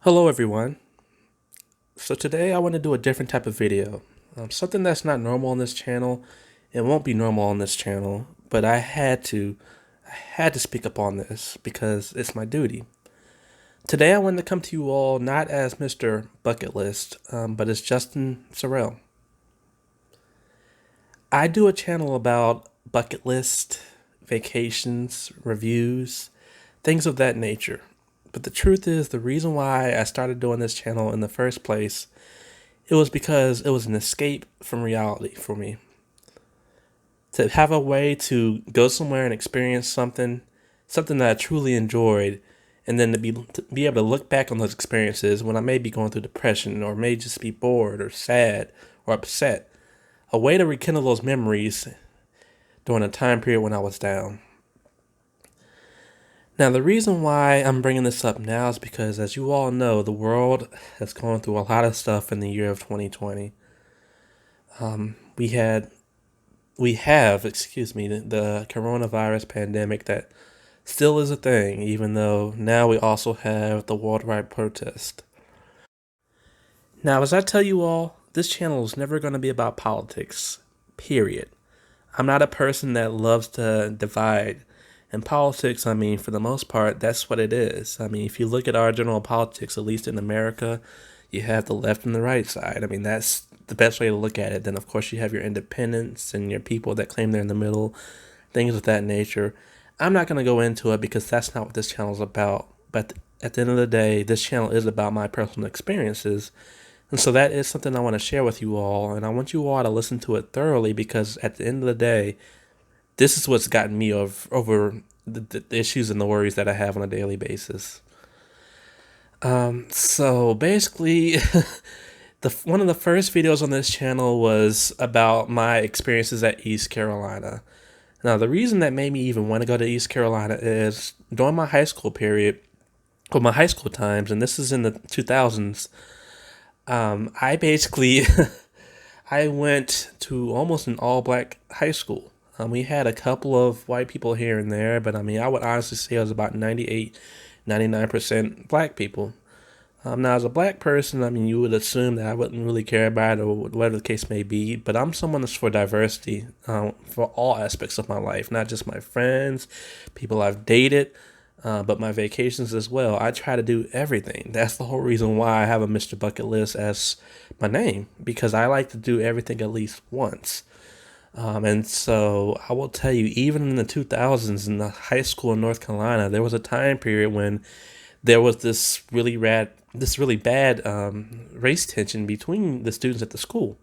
Hello everyone. So today I want to do a different type of video. Something that's not normal on this channel. It won't be normal on this channel, but I had to speak up on this because it's my duty. Today I wanted to come to you all not as Mr. Bucket List, but as Justin Sorrell. I do a channel about bucket list, vacations, reviews, things of that nature. But the truth is, the reason why I started doing this channel in the first place, it was because it was an escape from reality for me. To have a way to go somewhere and experience something that I truly enjoyed, and then to be able to look back on those experiences when I may be going through depression or may just be bored or sad or upset. A way to rekindle those memories during a time period when I was down. Now, the reason why I'm bringing this up now is because, as you all know, the world has gone through a lot of stuff in the year of 2020. We had, we have, excuse me, the coronavirus pandemic that still is a thing, even though now we also have the worldwide protest. Now, as I tell you all, this channel is never going to be about politics, period. I'm not a person that loves to divide. In politics, I mean, for the most part, that's what it is. I mean, if you look at our general politics, at least in America, you have the left and the right side. I mean, that's the best way to look at it. Then, of course, you have your independents and your people that claim they're in the middle, things of that nature. I'm not going to go into it because that's not what this channel is about. But at the end of the day, this channel is about my personal experiences. And so that is something I want to share with you all. And I want you all to listen to it thoroughly because at the end of the day, this is what's gotten me over the issues and the worries that I have on a daily basis. So basically, the one of the first videos on this channel was about my experiences at East Carolina. Now, the reason that made me even want to go to East Carolina is during my high school period, or my high school times, and this is in the 2000s. I basically I went to almost an all black high school. We had a couple of white people here and there, but I mean, I would honestly say it was about 98, 99% black people. Now, as a black person, I mean, you would assume that I wouldn't really care about it or whatever the case may be, but I'm someone that's for diversity for all aspects of my life, not just my friends, people I've dated, but my vacations as well. I try to do everything. That's the whole reason why I have a Mr. Bucket List as my name, because I like to do everything at least once. And so I will tell you, even in the 2000s in the high school in North Carolina, there was a time period when there was this really bad race tension between the students at the school.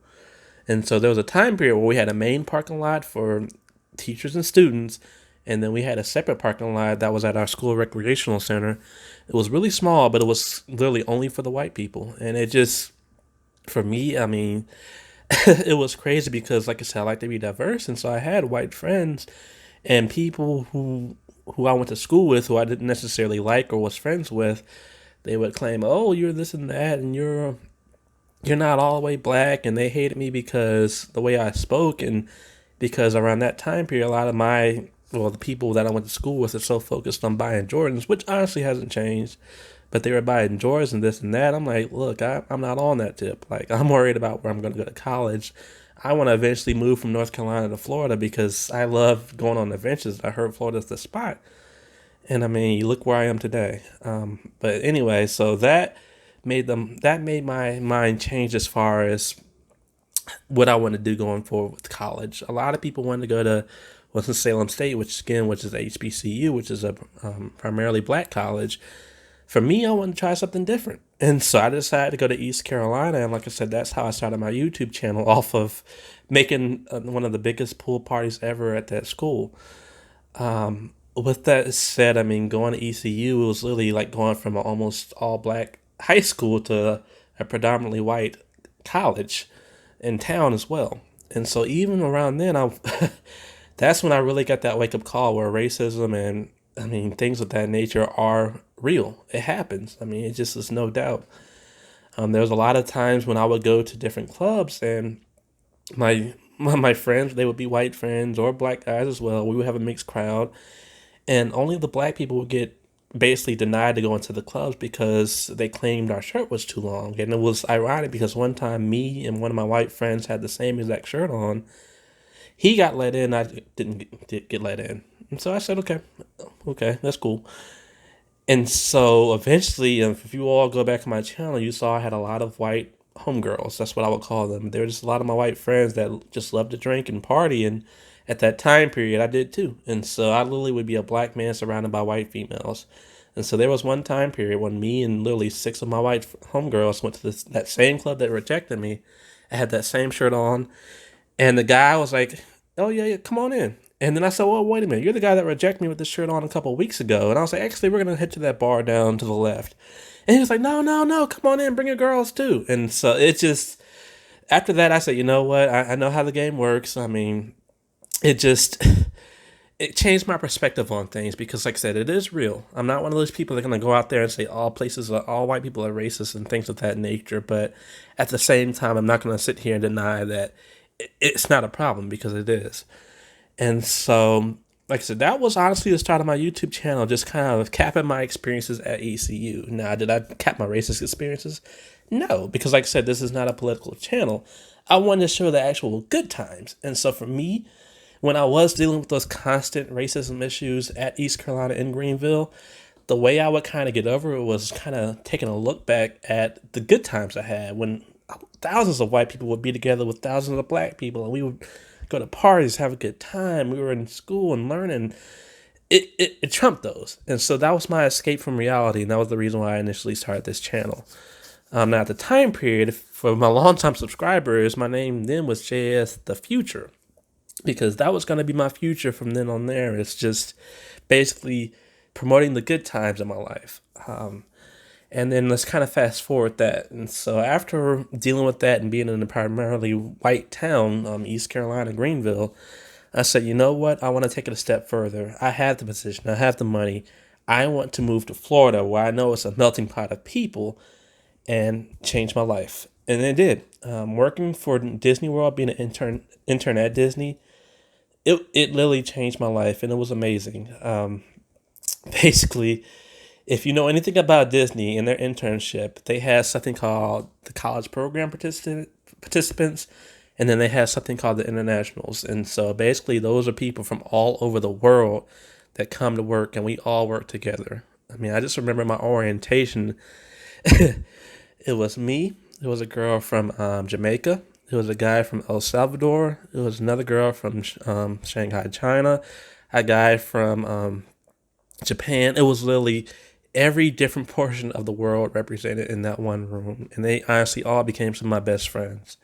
And so there was a time period where we had a main parking lot for teachers and students, and then we had a separate parking lot that was at our school recreational center. It was really small, but it was literally only for the white people. And it just, for me, I mean, it was crazy because, like I said, I like to be diverse, and so I had white friends and people who I went to school with, who I didn't necessarily like or was friends with. They would claim, "Oh, you're this and that, and you're not all the way black," and they hated me because the way I spoke, and because around that time period, a lot of the people that I went to school with are so focused on buying Jordans, which honestly hasn't changed, but they were buying Jordans and this and that. I'm like, look, I'm not on that tip. Like, I'm worried about where I'm going to go to college. I want to eventually move from North Carolina to Florida because I love going on adventures. I heard Florida's the spot. And I mean, you look where I am today. But anyway, so that made my mind change as far as what I want to do going forward with college. A lot of people wanted to go to Winston-Salem State, which is HBCU, which is a primarily black college. For me, I wanted to try something different. And so I decided to go to East Carolina. And like I said, that's how I started my YouTube channel, off of making one of the biggest pool parties ever at that school. With that said, I mean, going to ECU, it was literally like going from an almost all black high school to a predominantly white college in town as well. And so even around then, that's when I really got that wake up call where racism and, I mean, things of that nature are real. It happens. I mean, it just is no doubt. There was a lot of times when I would go to different clubs, and my friends, they would be white friends or black guys as well. We would have a mixed crowd, and only the black people would get basically denied to go into the clubs because they claimed our shirt was too long. And it was ironic because one time me and one of my white friends had the same exact shirt on. He got let in, I didn't get let in. And so I said, okay, that's cool. And so eventually, if you all go back to my channel, you saw I had a lot of white homegirls. That's what I would call them. There were just a lot of my white friends that just loved to drink and party. And at that time period, I did too. And so I literally would be a black man surrounded by white females. And so there was one time period when me and literally six of my white homegirls went to that same club that rejected me. I had that same shirt on. And the guy was like, "Oh yeah, come on in." And then I said, "Well, wait a minute. You're the guy that rejected me with this shirt on a couple of weeks ago." And I was like, "Actually, we're gonna head to that bar down to the left." And he was like, "No, no, no. Come on in. Bring your girls too." And so it just after that, I said, "You know what? I know how the game works. I mean, it just." It changed my perspective on things because, like I said, it is real. I'm not one of those people that are going to go out there and say all white people are racist and things of that nature. But at the same time, I'm not going to sit here and deny that it's not a problem because it is. And so, like I said, that was honestly the start of my YouTube channel, just kind of capping my experiences at ECU. Now, did I cap my racist experiences? No, because like I said, this is not a political channel. I wanted to show the actual good times. And so for me, when I was dealing with those constant racism issues at East Carolina in Greenville, the way I would kind of get over it was kind of taking a look back at the good times I had when thousands of white people would be together with thousands of black people and we would go to parties, have a good time. We were in school and learning. It trumped those. And so that was my escape from reality. And that was the reason why I initially started this channel. Now, at the time period, for my longtime subscribers, my name then was JS The Future, because that was going to be my future from then on there. It's just basically promoting the good times in my life. And then let's kind of fast forward that. And so after dealing with that and being in a primarily white town, East Carolina, Greenville, I said, you know what? I want to take it a step further. I have the position. I have the money. I want to move to Florida where I know it's a melting pot of people and change my life. And it did. Working for Disney World, being an intern at Disney, it literally changed my life, and it was amazing. Basically, if you know anything about Disney and their internship, they have something called the college program participants, and then they have something called the internationals. And so basically, those are people from all over the world that come to work, and we all work together. I mean, I just remember my orientation. It was me. It was a girl from Jamaica. It was a guy from El Salvador. It was another girl from Shanghai, China. A guy from Japan. It was literally every different portion of the world represented in that one room. And they honestly all became some of my best friends.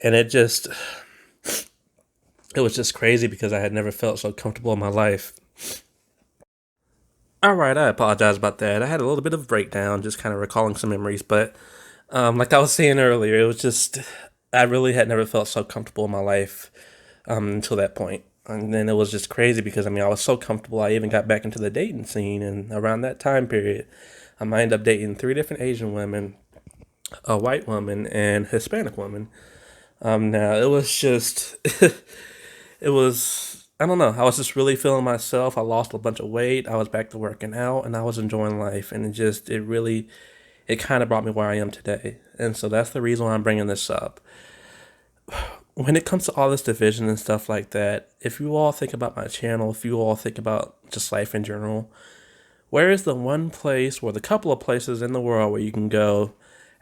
And it was just crazy because I had never felt so comfortable in my life. All right, I apologize about that. I had a little bit of a breakdown, just kind of recalling some memories. But like I was saying earlier, it was just, I really had never felt so comfortable in my life until that point. And then it was just crazy because, I mean, I was so comfortable, I even got back into the dating scene. And around that time period, I ended up dating three different Asian women, a white woman, and Hispanic woman. Now, it was just, it was, I don't know, I was just really feeling myself. I lost a bunch of weight. I was back to working out, and I was enjoying life. And it kind of brought me where I am today. And so that's the reason why I'm bringing this up. When it comes to all this division and stuff like that, if you all think about my channel, if you all think about just life in general, where is the one place or the couple of places in the world where you can go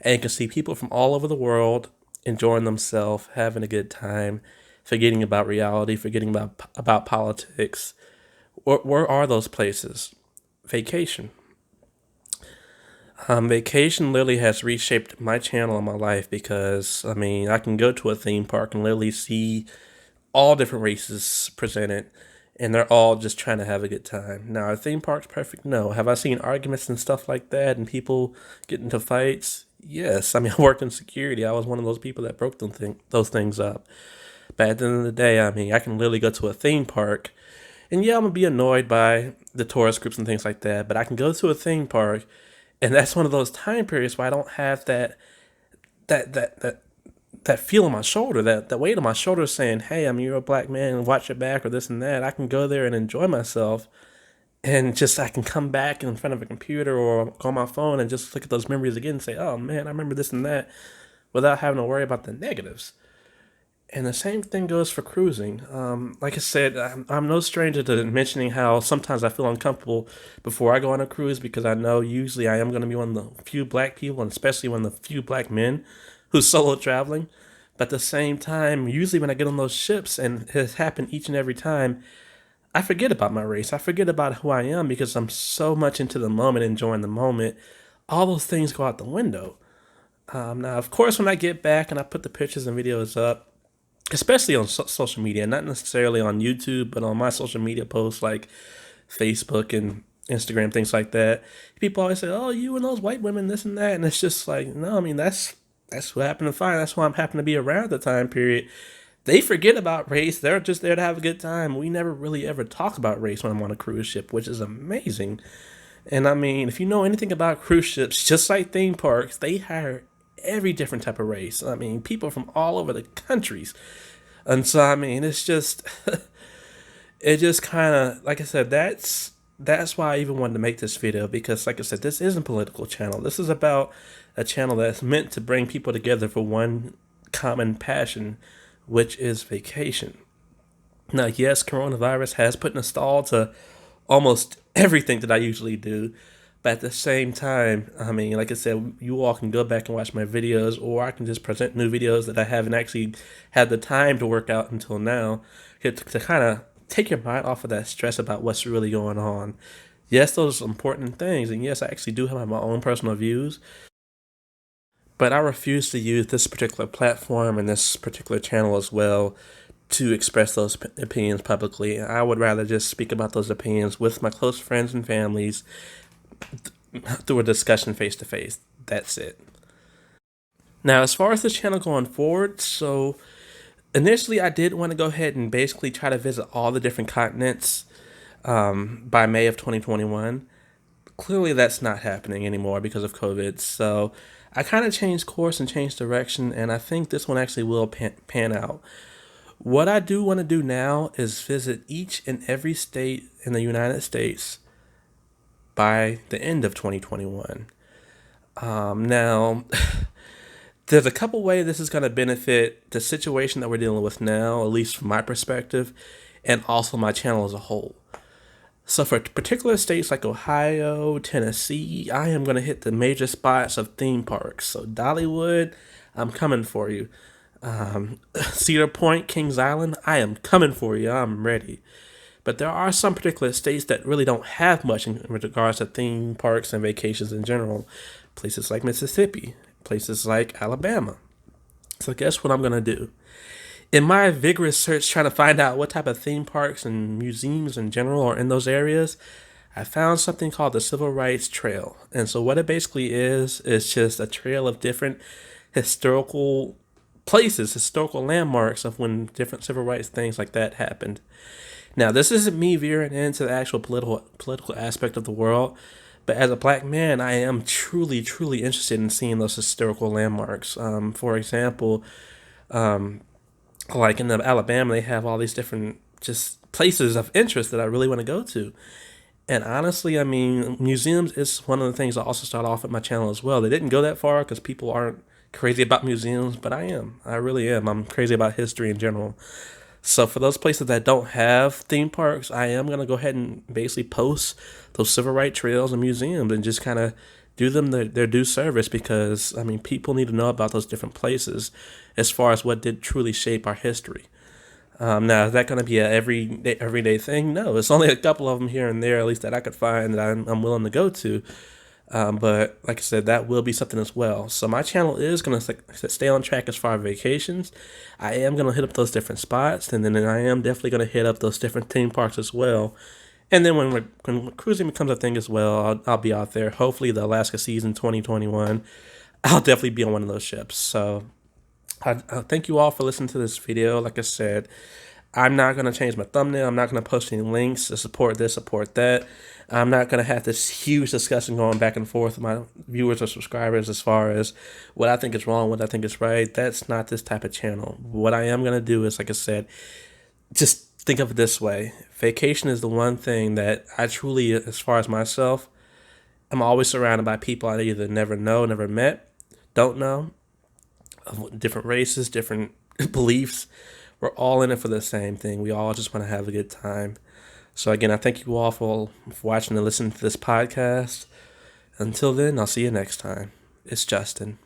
and you can see people from all over the world enjoying themselves, having a good time, forgetting about reality, forgetting about politics? Where are those places? Vacation. Vacation literally has reshaped my channel and my life because, I mean, I can go to a theme park and literally see all different races presented, and they're all just trying to have a good time. Now, are theme parks perfect? No. Have I seen arguments and stuff like that and people get into fights? Yes. I mean, I worked in security. I was one of those people that broke those things up. But at the end of the day, I mean, I can literally go to a theme park, and yeah, I'm going to be annoyed by the tourist groups and things like that, but I can go to a theme park, and that's one of those time periods where I don't have that that that that feel on my shoulder, that weight on my shoulder saying, "Hey, I mean, you're a black man, and watch your back," or this and that. I can go there and enjoy myself and just I can come back in front of a computer or go on my phone and just look at those memories again and say, oh man, I remember this and that, without having to worry about the negatives. And the same thing goes for cruising. Like I said, I'm no stranger to mentioning how sometimes I feel uncomfortable before I go on a cruise because I know usually I am going to be one of the few black people, and especially one of the few black men who's solo traveling. But at the same time, usually when I get on those ships, and it has happened each and every time, I forget about my race. I forget about who I am because I'm so much into the moment, enjoying the moment. All those things go out the window. Now, of course, when I get back and I put the pictures and videos up, especially on social media, not necessarily on YouTube, but on my social media posts like Facebook and Instagram, things like that. People always say, "Oh, you and those white women, this and that," and it's just like, no, I mean that's who I happen to find. That's who I'm happen to be around at the time period. They forget about race. They're just there to have a good time. We never really ever talk about race when I'm on a cruise ship, which is amazing. And I mean, if you know anything about cruise ships, just like theme parks, they hire every different type of race. I mean, people from all over the countries. And so I mean, it's just it just kind of like I said, that's why I even wanted to make this video, because like I said, this isn't a political channel. This is about a channel that's meant to bring people together for one common passion, which is vacation. Now, yes, coronavirus has put in a stall to almost everything that I usually do. But at the same time, I mean, like I said, you all can go back and watch my videos, or I can just present new videos that I haven't actually had the time to work out until now to kind of take your mind off of that stress about what's really going on. Yes, those are important things, and yes, I actually do have my own personal views, but I refuse to use this particular platform and this particular channel as well to express those opinions publicly. I would rather just speak about those opinions with my close friends and families through a discussion face to face. That's it. Now, as far as the channel going forward, so initially I did want to go ahead and basically try to visit all the different continents by May of 2021. Clearly, that's not happening anymore because of COVID. So I kind of changed course and changed direction, and I think this one actually will pan out. What I do want to do now is visit each and every state in the United States by the end of 2021. Now, there's a couple ways this is going to benefit the situation that we're dealing with now, at least from my perspective, and also my channel as a whole. So for particular states like Ohio, Tennessee, I am going to hit the major spots of theme parks. So Dollywood, I'm coming for you. Cedar Point, Kings Island, I am coming for you. I'm ready. But there are some particular states that really don't have much in regards to theme parks and vacations in general. Places like Mississippi, places like Alabama. So guess what I'm going to do? In my vigorous search trying to find out what type of theme parks and museums in general are in those areas, I found something called the Civil Rights Trail. And so what it basically is just a trail of different historical places, historical landmarks of when different civil rights things like that happened. Now, this isn't me veering into the actual political aspect of the world, but as a black man, I am truly, truly interested in seeing those historical landmarks. For example, like in Alabama, they have all these different just places of interest that I really want to go to. And honestly, I mean, museums is one of the things I also start off at my channel as well. They didn't go that far because people aren't crazy about museums, but I am. I really am. I'm crazy about history in general. So for those places that don't have theme parks, I am going to go ahead and basically post those civil rights trails and museums and just kind of do them their due service, because, I mean, people need to know about those different places as far as what did truly shape our history. Now, is that going to be a everyday thing? No, it's only a couple of them here and there, at least that I could find that I'm willing to go to. But like I said, that will be something as well. So my channel is going to stay on track as far as vacations. I am going to hit up those different spots, and then I am definitely going to hit up those different theme parks as well. And then when cruising becomes a thing as well, I'll be out there. Hopefully the Alaska season 2021, I'll definitely be on one of those ships. So I thank you all for listening to this video. Like I said, I'm not going to change my thumbnail. I'm not going to post any links to support this, support that. I'm not going to have this huge discussion going back and forth with my viewers or subscribers as far as what I think is wrong, what I think is right. That's not this type of channel. What I am going to do is, like I said, just think of it this way. Vacation is the one thing that I truly, as far as myself, I'm always surrounded by people I either never know, never met, don't know, of different races, different beliefs. We're all in it for the same thing. We all just want to have a good time. So again, I thank you all for watching and listening to this podcast. Until then, I'll see you next time. It's Justin.